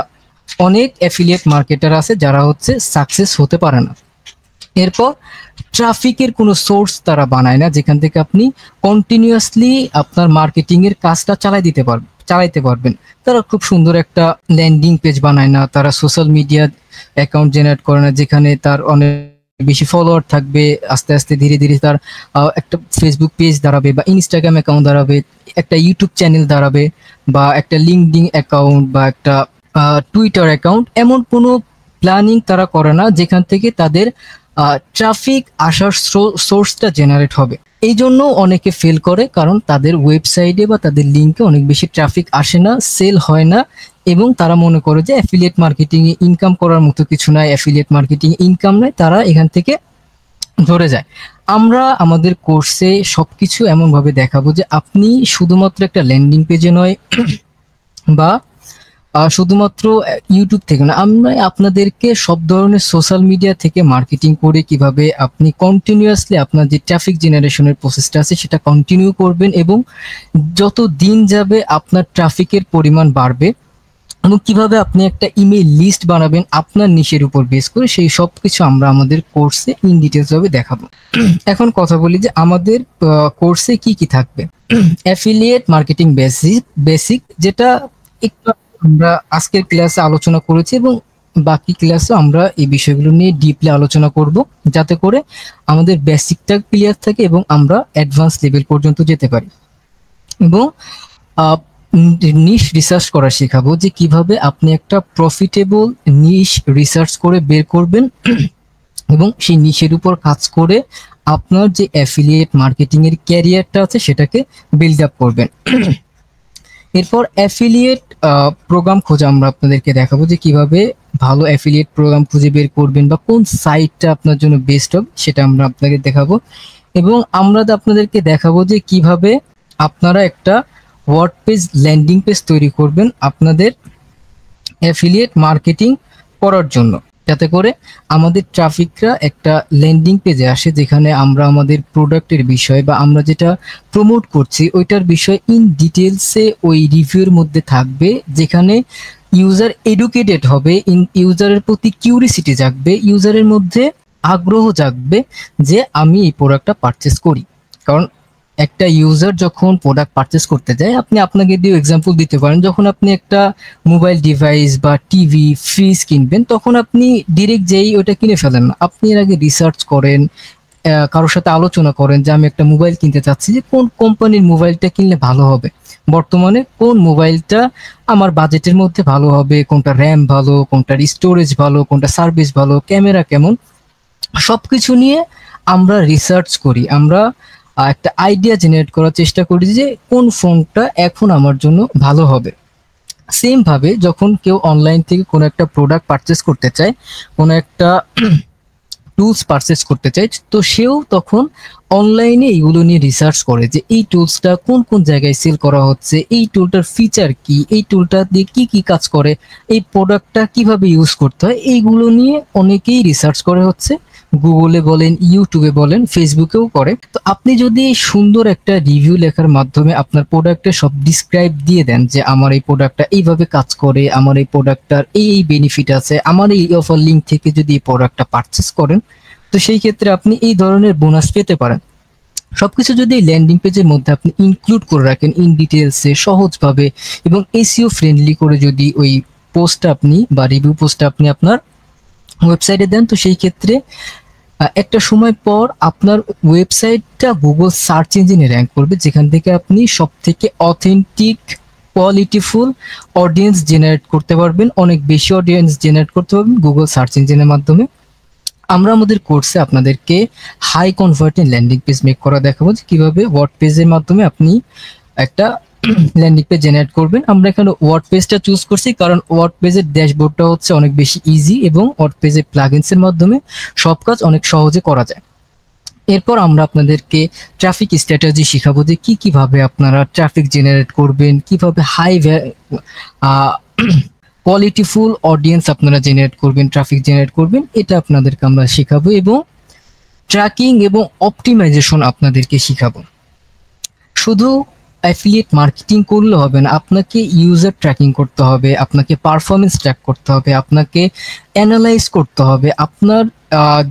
অনেক অ্যাফিলিয়েট মার্কেটার আছে যারা হচ্ছে সাকসেস হতে পারে না। এরপর ট্রাফিকের কোনো সোর্স তারা বানায় না যেখান থেকে আপনি কন্টিনিউয়াসলি আপনার মার্কেটিং এর কাজটা চালাইতে পারবেন। তারা খুব সুন্দর একটা ল্যান্ডিং পেজ বানায় না, তারা সোশ্যাল মিডিয়া অ্যাকাউন্ট জেনারেট করে না যেখানে তার অনেক বেশি ফলোয়ার থাকবে, আস্তে আস্তে ধীরে ধীরে তার একটা ফেসবুক পেজ দাঁড়াবে বা ইনস্টাগ্রাম অ্যাকাউন্ট দাঁড়াবে, একটা ইউটিউব চ্যানেল দাঁড়াবে বা একটা লিঙ্কডিন অ্যাকাউন্ট বা একটা টুইটার অ্যাকাউন্ট। এমন কোনো প্ল্যানিং তারা করে না যেখান থেকে তাদের ট্রাফিক আসার সোর্সটা জেনারেট হবে। এই জন্য অনেকে ফেল করে, কারণ তাদের ওয়েবসাইটে বা তাদের লিঙ্কে অনেক বেশি ট্রাফিক আসে না, সেল হয় না, এবং তারা মনে করে যে অ্যাফিলিয়েট মার্কেটিং এ ইনকাম করার মতো কিছু নাই, অ্যাফিলিয়েট মার্কেটিং ইনকাম নাই, তারা এখান থেকে ধরে যায়। আমরা আমাদের কোর্সে সবকিছু এমনভাবে দেখাবো যে আপনি শুধুমাত্র একটা ল্যান্ডিং পেজে নয় বা শুধুমাত্র ইউটিউব থেকে না, আমরা আপনাদেরকে সব ধরনের সোশ্যাল মিডিয়া থেকে মার্কেটিং করে কিভাবে আপনি কন্টিনিউয়াসলি আপনার যে ট্রাফিক জেনারেশনের প্রসেসটা আছে সেটা কন্টিনিউ করবেন, এবং যত দিন যাবে আপনার ট্রাফিকের পরিমাণ বাড়বে, এবং কিভাবে আপনি একটা ইমেল লিস্ট বানাবেন আপনার নিশের উপর বেস করে, সেই সব কিছু আমরা আমাদের কোর্সে ইন ডিটেলস ভাবে দেখাবো। এখন কথা বলি যে আমাদের কোর্সে কি কি থাকবে। অ্যাফিলিয়েট মার্কেটিং বেসিক, যেটা একটু আমরা আজকের ক্লাসে আলোচনা করেছি, এবং বাকি ক্লাসে আমরা এই বিষয়গুলো নিয়ে ডিপলি আলোচনা করব, যাতে করে আমাদের বেসিকটা ক্লিয়ার থাকে এবং আমরা অ্যাডভান্স লেভেল পর্যন্ত যেতে পারি। এবং নিশ রিসার্চ করা শেখাবো, যে কিভাবে আপনি একটা প্রফিটেবল নিশ রিসার্চ করে বের করবেন এবং সেই নিশের উপর কাজ করে আপনার যে অ্যাফিলিয়েট মার্কেটিং এর ক্যারিয়ারটা আছে সেটাকে বিল্ড আপ করবেন। এরপর অ্যাফিলিয়েট প্রোগ্রাম খোঁজা আমরা আপনাদেরকে দেখাবো, যে কিভাবে ভালো অ্যাফিলিয়েট প্রোগ্রাম খুঁজে বের করবেন বা কোন সাইটটা আপনার জন্য বেস্ট হবে সেটা আমরা আপনাদের দেখাবো। এবং আমরা আপনাদেরকে দেখাবো যে কিভাবে আপনারা একটা ওয়ার্ডপ্রেস ল্যান্ডিং পেজ তৈরি করবেন আপনাদের অ্যাফিলিয়েট মার্কেটিং করার জন্য, যাতে করে আমাদের ট্রাফিকরা একটা ল্যান্ডিং পেজে আসে যেখানে আমরা আমাদের প্রোডাক্টের বিষয় বা আমরা যেটা প্রমোট করছি ওইটার বিষয় ইন ডিটেলসে ওই রিভিউর মধ্যে থাকবে, যেখানে ইউজার এডুকেটেড হবে, ইউজারের প্রতি কিউরিসিটি জাগবে, ইউজারের মধ্যে আগ্রহ জাগবে যে আমি এই প্রোডাক্টটা পারচেস করি। কারণ একটা ইউজার যখন প্রোডাক্ট পারচেস করতে যায়, আপনি আপনাকে দিয়ে এক্সাম্পল দিতে পারেন, যখন আপনি একটা মোবাইল ডিভাইস বা টিভি ফ্রিজ কিনবেন তখন আপনি ডিরেক্ট যেই ওটা কিনে ফেলেন না, আপনি এর আগে রিসার্চ করেন, কারোর সাথে আলোচনা করেন যে আমি একটা মোবাইল কিনতে চাচ্ছি, যে কোন কোম্পানির মোবাইলটা কিনলে ভালো হবে, বর্তমানে কোন মোবাইলটা আমার বাজেটের মধ্যে ভালো হবে, কোনটা র্যাম ভালো, কোনটার স্টোরেজ ভালো, কোনটা সার্ভিস ভালো, ক্যামেরা কেমন, সবকিছু নিয়ে আমরা রিসার্চ করি, আমরা একটা আইডিয়া জেনারেট করার চেষ্টা করি যে কোন ফোনটা এখন আমার জন্য ভালো হবে। সেম ভাবে যখন কেউ অনলাইন থেকে কোনো একটা প্রোডাক্ট পারচেস করতে চায়, কোনো একটা টুলস পারচেস করতে চায়, তো সেও তখন অনলাইনে এইগুলো নিয়ে রিসার্চ করে যে এই টুলসটা কোন কোন জায়গায় সেল করা হচ্ছে, এই টুলটার ফিচার কি, এই টুলটা দিয়ে কি কি কাজ করে, এই প্রোডাক্টটা কিভাবে ইউজ করতে হয়, এইগুলো নিয়ে অনেকেই রিসার্চ করে হচ্ছে গুগলে বলেন, ইউটিউবে বলেন, ফেসবুকেও করে। তো আপনি যদি সুন্দর একটা রিভিউ লেখার মাধ্যমে আপনার প্রোডাক্টের সব ডিসক্রাইব দিয়ে দেন যে আমার এই প্রোডাক্টটা এইভাবে কাজ করে, আমার এই প্রোডাক্টটার এই বেনিফিট আছে, আমার এই অফার লিঙ্ক থেকে যদি এই প্রোডাক্টটা পারচেস করেন, তো সেই ক্ষেত্রে আপনি এই ধরনের বোনাস পেতে পারেন। সবকিছু যদি ল্যান্ডিং পেজের মধ্যে আপনি ইনক্লুড করে রাখেন ইন ডিটেলসে সহজভাবে এবং এসইও ফ্রেন্ডলি করে যদি ওই পোস্টটা আপনি বা রিভিউ পোস্টটা আপনি আপনার ওয়েবসাইটে দেন, তো সেই ক্ষেত্রে একটা সময় পর আপনার ওয়েবসাইটটা গুগল সার্চ ইঞ্জিনে র্যাঙ্ক করবে, যেখান থেকে আপনি সব থেকে অথেন্টিক কোয়ালিটিফুল অডিয়েন্স জেনারেট করতে পারবেন, অনেক বেশি অডিয়েন্স জেনারেট করতে পারবেন গুগল সার্চ ইঞ্জিনের মাধ্যমে। আমরা আমাদের কোর্সে আপনাদেরকে high converting landing page make করা দেখাবো, যে কিভাবে ওয়ার্ড পেজের মাধ্যমে আপনি একটা ল্যান্ডিং পেজ জেনারেট করবেন। আমরা এখানে ওয়ার্ড পেজটা চুজ করছি কারণ ওয়ার্ড পেজের ড্যাশবোর্ডটা হচ্ছে অনেক বেশি ইজি এবং ওয়ার্ড পেজের প্লাগইনস এর মাধ্যমে সব কাজ অনেক সহজে করা যায়। এরপর আমরা আপনাদেরকে ট্রাফিক স্ট্র্যাটেজি শিখাবো, যে কিভাবে আপনারা ট্রাফিক জেনারেট করবেন, কিভাবে হাই কোয়ালিটিফুল অডিয়েন্স আপনারা জেনারেট করবেন, ট্রাফিক জেনারেট করবেন, এটা আপনাদেরকে আমরা শেখাবো। এবং ট্র্যাকিং এবং অপটিমাইজেশন আপনাদেরকে শিখাবো। শুধু অ্যাফিলিয়েট মার্কেটিং করলে হবে না, আপনাকে ইউজার ট্র্যাকিং করতে হবে, আপনাকে পারফরমেন্স ট্র্যাক করতে হবে, আপনাকে অ্যানালাইজ করতে হবে আপনার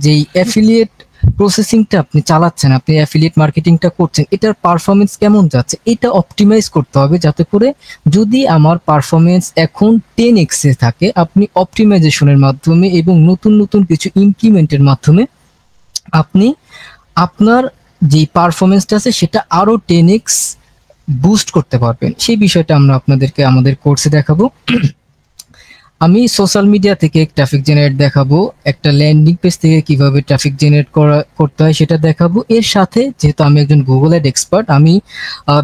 যেই অ্যাফিলিয়েট প্রসেসিংটা আপনি চালাচ্ছেন, আপনি অ্যাফিলিয়েট মার্কেটিংটা করছেন, এটার পারফরমেন্স কেমন যাচ্ছে, এটা অপটিমাইজ করতে হবে, যাতে করে যদি আমার পারফরমেন্স এখন 10x এ থাকে, আপনি অপটিমাইজেশনের মাধ্যমে এবং নতুন নতুন কিছু ইমপ্লিমেন্টের মাধ্যমে আপনি আপনার যে পারফরমেন্সটা আছে সেটা আরো 10x বুস্ট করতে পারবেন। সেই বিষয়টা আমরা আপনাদেরকে আমাদের কোর্সে দেখাবো। আমি সোশ্যাল মিডিয়া থেকে ট্রাফিক জেনারেট দেখাবো, একটা ল্যান্ডিং পেজ থেকে কিভাবে ট্রাফিক জেনারেট করতে হয় সেটা দেখাবো। এর সাথে যেহেতু আমি একজন গুগল অ্যাড এক্সপার্ট, আমি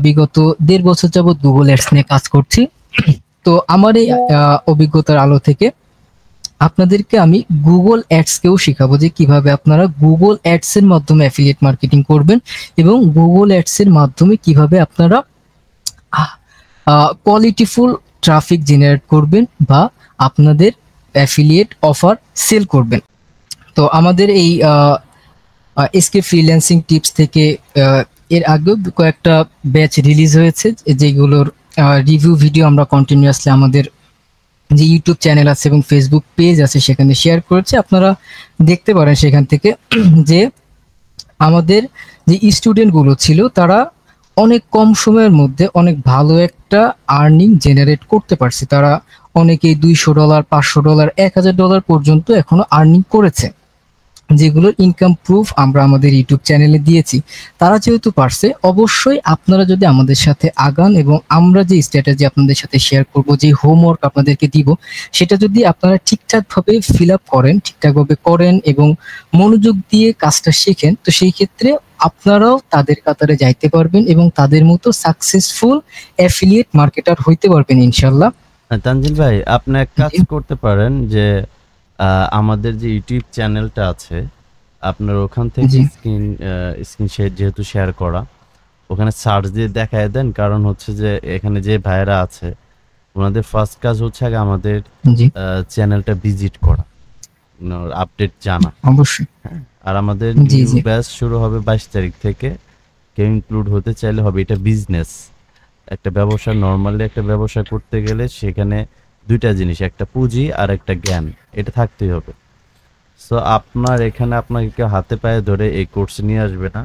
বিগত 1.5 বছর যাবত গুগল অ্যাডস নিয়ে কাজ করছি। তো আমার এই অভিজ্ঞতার আলো থেকে আপনাদেরকে আমি গুগল অ্যাডস কেও শেখাবো যে কিভাবে আপনারা গুগল অ্যাডস এর মাধ্যমে অ্যাফিলিয়েট মার্কেটিং করবেন এবং গুগল অ্যাডস এর মাধ্যমে কিভাবে আপনারা কোয়ালিটিফুল ট্রাফিক জেনারেট করবেন বা আপনাদের অ্যাফিলিয়েট অফার সেল করবেন। তো আমাদের এই এসকে ফ্রিল্যান্সিং টিপস থেকে এর আগেও কয়েকটা ব্যাচ রিলিজ হয়েছে, যেগুলোর রিভিউ ভিডিও আমরা কন্টিনিউয়াসলি আমাদের যে ইউটিউব চ্যানেল আছে এবং ফেসবুক পেজ আছে সেখানে শেয়ার করেছে। আপনারা দেখতে পারেন সেখান থেকে যে আমাদের যে স্টুডেন্টগুলো ছিল তারা অনেক কম সময়ের মধ্যে অনেক ভালো একটা আর্নিং জেনারেট করতে পারছে। তারা অনেকেই $200, $500, $1000 পর্যন্ত এখনো আর্নিং করেছে, যেগুলোর ইনকাম প্রুফ আমরা আমাদের ইউটিউব চ্যানেলে দিয়েছি। তারা যেহেতু পারছে, অবশ্যই আপনারা যদি আমাদের সাথে আগান এবং আমরা যে স্ট্র্যাটেজি আপনাদের সাথে শেয়ার করব, যে হোমওয়ার্ক আপনাদেরকে দিব, সেটা যদি আপনারা ঠিকঠাকভাবে ফিল আপ করেন, ঠিকঠাকভাবে করেন এবং মনোযোগ দিয়ে কাজটা শেখেন, তো সেই ক্ষেত্রে আপনারাও তাদের কাতারে যাইতে পারবেন এবং তাদের মতো সাকসেসফুল অ্যাফিলিয়েট মার্কেটার হইতে পারবেন ইনশাল্লাহ। তানজিল ভাই, আপনি এক কাজ করতে পারেন যে আমাদের যে ইউটিউব চ্যানেলটা আছে আপনার ওখান থেকে স্ক্রিন যেহেতু শেয়ার করা, ওখানে সার্চ দিয়ে দেখায় দেন। কারণ হচ্ছে যে এখানে যে ভাইয়েরা আছে ওনাদের ফার্স্ট কাজ হচ্ছে আগে আমাদের চ্যানেলটা ভিজিট করা, আপডেট জানা অবশ্যই। আর আমাদের ব্যাচ শুরু হবে 22 তারিখ থেকে। কেউ ইনক্লুড হতে চাইলে হবে। এটা বিজনেস, একটা ব্যবসা, নর্মালি একটা ব্যবসা করতে গেলে সেখানে দুইটা জিনিস, একটা পুঁজি আর একটা জ্ঞান, এটা থাকতেই হবে। সো আপনার এখানে আপনাকে কেউ হাতে পায়ে ধরে এই কোর্স নিয়ে আসবে না,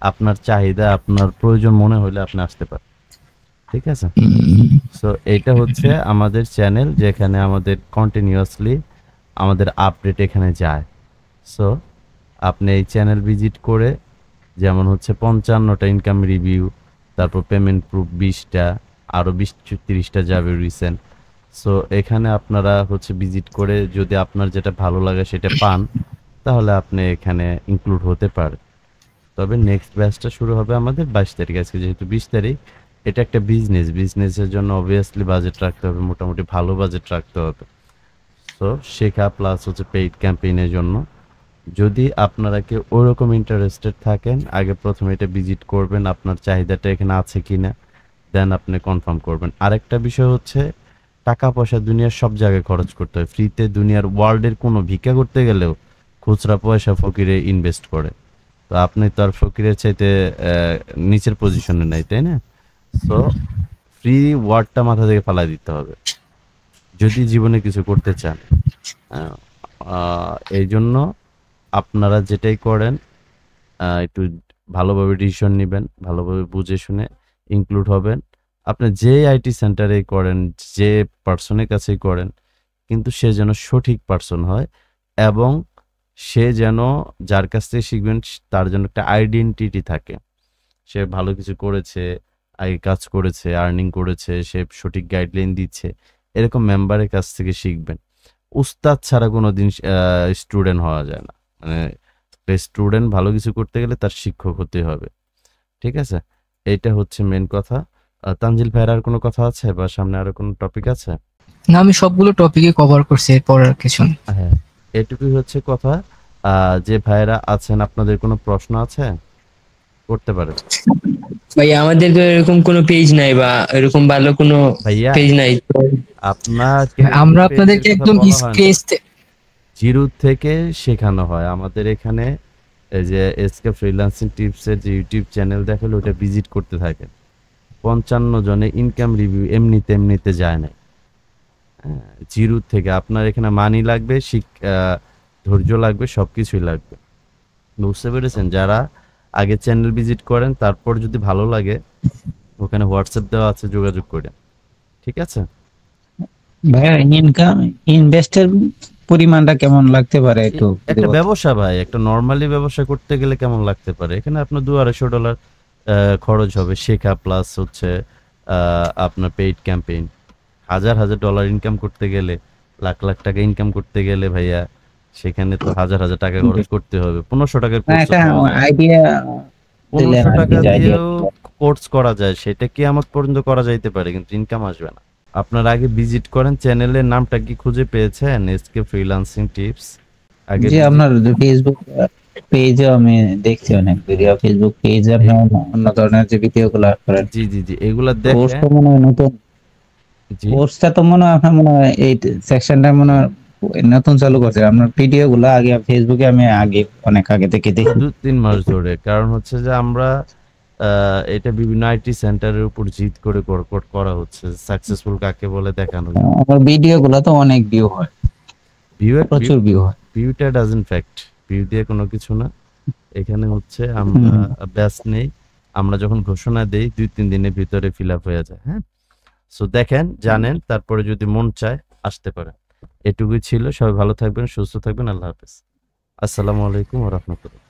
আপনার চাহিদা আপনার প্রয়োজন মনে হলে আপনি আসতে পারেন, ঠিক আছে? সো এটা হচ্ছে আমাদের চ্যানেল যেখানে আমাদের কন্টিনিউয়াসলি আমাদের আপডেট এখানে যায়। সো আপনি এই চ্যানেল ভিজিট করে, যেমন হচ্ছে 55টা ইনকাম রিভিউ, তারপর পেমেন্ট প্রুফ 20টা, আরও 20-30টা যাবে রিসেন্ট। সো এখানে আপনারা হচ্ছে ভিজিট করে যদি আপনার যেটা ভালো লাগে সেটা পান, তাহলে আপনি এখানে ইনক্লুড হতে পারেন। তবে নেক্সট ব্যাচটা শুরু হবে আমাদের 22 তারিখ। আজকে যেহেতু 20 তারিখ, এটা একটা বিজনেসের জন্য অবভিয়াসলি বাজেট রাখতে হবে, মোটামুটি ভালো বাজেট রাখতে হবে। সো শেখা প্লাস হচ্ছে পেইড ক্যাম্পেইনের জন্য যদি আপনারা কেউ ওরকম ইন্টারেস্টেড থাকেন, আগে প্রথমে এটা ভিজিট করবেন, আপনার চাহিদাটা এখানে আছে কিনা, দেন আপনি কনফার্ম করবেন। আরেকটা বিষয় হচ্ছে টাকা পয়সা দুনিয়ার সব জায়গায় খরচ করতে হয়, ফ্রিতে দুনিয়ার ওয়ার্ল্ডের কোনো ভিক্ষা করতে গেলেও খুচরা পয়সা ফকিরে ইনভেস্ট করে। তো আপনি তো আর ফকিরের চাইতে নিচের পজিশনে নাই, তাই না? সো ফ্রি ওয়ার্ডটা মাথা থেকে ফালাই দিতে হবে যদি জীবনে কিছু করতে চান। এই জন্য আপনারা যেটাই করেন একটু ভালোভাবে ডিসিশন নেবেন, ভালোভাবে বুঝে শুনে ইনক্লুড হবেন। আপনি যে আইটি সেন্টারে করেন, যে পার্সনের কাছেই করেন, কিন্তু সে যেন সঠিক পার্সন হয় এবং সে যেন যার কাছ থেকে শিখবেন তার জন্য একটা আইডেন্টিটি থাকে, সে ভালো কিছু করেছে, আগে কাজ করেছে, আর্নিং করেছে, সে সঠিক গাইডলাইন দিচ্ছে, এরকম মেম্বারের কাছ থেকে শিখবেন। উস্তাদ ছাড়া কোনো দিন স্টুডেন্ট হওয়া যায় না। মানে স্টুডেন্ট ভালো কিছু করতে গেলে তার শিক্ষক হতে হবে, ঠিক আছে? এইটা হচ্ছে মেন কথা। তানজিল ভাইয়ের আর কোনো কথা আছে বা সামনে আরো কোনো টপিক আছে? না, আমি সবগুলো টপিকে কভার করছি, এরপর আর কিছু না। হ্যাঁ, এটুকুই হচ্ছে কথা। যে ভাইয়েরা আছেন আপনাদের কোনো প্রশ্ন আছে করতে পারেন। ভাই আমাদের তো এরকম কোনো পেজ নাই বা এরকম ভালো কোনো পেজ নাই। আমরা আপনাদেরকে একদম স্ক্র্যাচ জিরো থেকে শেখানো হয়। আমাদের এখানে এই যে এসকে ফ্রিল্যান্সিং টিপসের যে ইউটিউব চ্যানেল দেখালে ওটা ভিজিট করতে থাকেন। 55 জনে ইনকাম রিভিউ এমনিতে যায় না। জিরো থেকে আপনার এখানে মানি লাগবে, ধৈর্য লাগবে, সবকিছুই লাগবে। বুঝতে পেরেছেন? যারা আগে চ্যানেল ভিজিট করেন, তারপর যদি ভালো লাগে ওখানে হোয়াটসঅ্যাপ দেওয়া আছে, যোগাযোগ করেন। ঠিক আছে ভাইয়া, ইনকাম ইনভেস্টের পরিমাণটা কেমন লাগতে পারে একটু একটা ব্যবসা ভাই, একটা নরমালি ব্যবসা করতে গেলে কেমন লাগতে পারে, এখানে আপনার $200-250 খরচ হবে শেখা, প্লাস হচ্ছে আপনার পেইড ক্যাম্পেইন। $1,000 ইনকাম করতে গেলে, লাখ লাখ টাকা ইনকাম করতে গেলে ভাইয়া, সেখানে তো হাজার টাকা খরচ করতে হবে। 1500 টাকার কোর্স, একটা আইডিয়া 1500 টাকা দিয়েও কোর্স করা যায়, সেটা কি আমার পর্যন্ত করা যাইতে পারে, কিন্তু ইনকাম আসবে না। আপনার আগে ভিজিট করেন, চ্যানেলের নামটা কি খুঁজে পেয়েছেন? SK freelancing tips. আগে যে আপনার ফেসবুক পেজে আমি দেখছি অনেক ভিডিও, ফেসবুক পেজে আপনি অন্য ধরনের যে ভিডিওগুলো করেন। জি জি জি, এগুলা দেখেন। কোর্সটা মনে হয় নতুন, কোর্সটা তো মনে হয় আপনার মনে হয় এই সেকশনটা মনে হয় নতুন চালু করছে। আপনার ভিডিওগুলো আগে ফেসবুকে আমি অনেক আগে থেকে দেখি, 2-3 মাস ধরে। কারণ হচ্ছে যে আমরা এটা বিভিন্ন আইটি সেন্টারের উপর জিত করে করা হচ্ছে, সাকসেসফুল কাকে বলে দেখানো। আমার ভিডিওগুলো তো অনেক ভিউ হয়, প্রচুর ভিউ হয়। ভিউটা ডাজন্ট ফ্যাক্ট, ভিউ দিয়ে কোনো কিছু না। এখানে হচ্ছে আমরা ব্যাস নেই, আমরা যখন ঘোষণা দেই 2-3 দিনের ভিতরে ফিল আপ হয়ে যায়। হ্যাঁ, সো দেখেন, জানেন, তারপরে যদি মন চায় আসতে পারেন। এটুকুই ছিল। সবাই ভালো থাকবেন, সুস্থ থাকবেন। আল্লাহ হাফেজ। আসসালামু আলাইকুম ওয়া রাহমাতুল্লাহ।